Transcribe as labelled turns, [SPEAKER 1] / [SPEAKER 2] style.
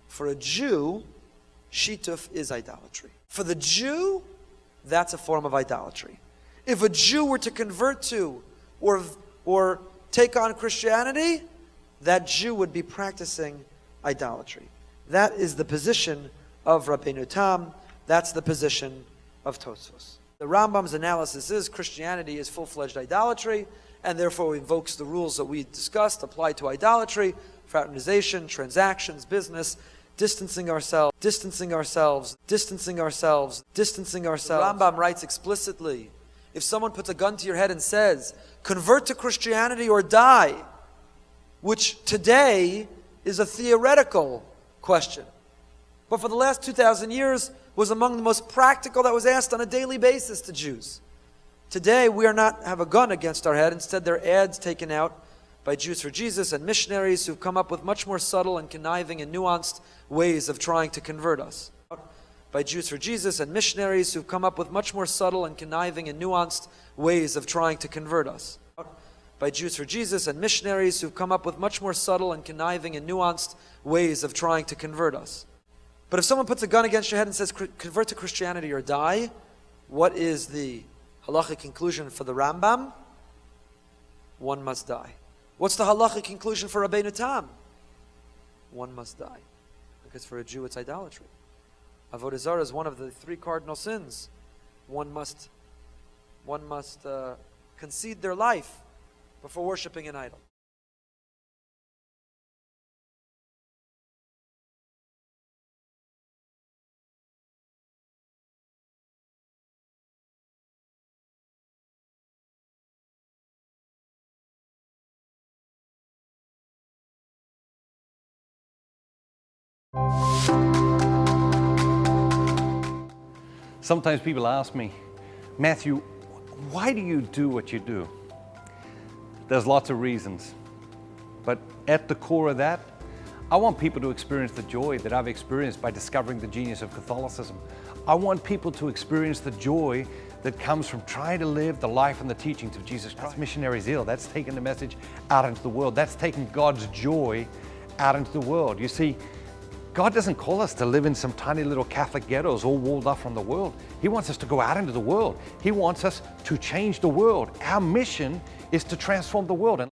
[SPEAKER 1] For a Jew, shituf is idolatry. For the Jew, that's a form of idolatry. If a Jew were to convert to or take on Christianity, that Jew would be practicing idolatry. That is the position of Rabbeinu Tam. That's the position of Tosfos. The Rambam's analysis is Christianity is full-fledged idolatry, and therefore invokes the rules that we discussed apply to idolatry: fraternization, transactions, business, distancing ourselves. The Rambam writes explicitly, if someone puts a gun to your head and says, convert to Christianity or die, which today is a theoretical question, but for the last 2,000 years was among the most practical that was asked on a daily basis to Jews. Today we are not have a gun against our head. Instead, there are ads taken out by Jews for Jesus and missionaries who've come up with much more subtle and conniving and nuanced ways of trying to convert us. By Jews for Jesus and missionaries who've come up with much more subtle and conniving and nuanced ways of trying to convert us. By Jews for Jesus and missionaries who've come up with much more subtle and conniving and nuanced ways of trying to convert us. But if someone puts a gun against your head and says, convert to Christianity or die, what is the halachic conclusion for the Rambam? One must die. What's the halachic conclusion for Rabbeinu Tam? One must die. Because for a Jew it's idolatry. Avodah Zarah is one of the 3 cardinal sins. One must concede their life before worshiping an idol.
[SPEAKER 2] Sometimes people ask me, Matthew, why do you do what you do? There's lots of reasons, but at the core of that, I want people to experience the joy that I've experienced by discovering the genius of Catholicism. I want people to experience the joy that comes from trying to live the life and the teachings of Jesus Christ. That's missionary zeal. That's taking the message out into the world. That's taking God's joy out into the world. You see, God doesn't call us to live in some tiny little Catholic ghettos all walled off from the world. He wants us to go out into the world. He wants us to change the world. Our mission is to transform the world.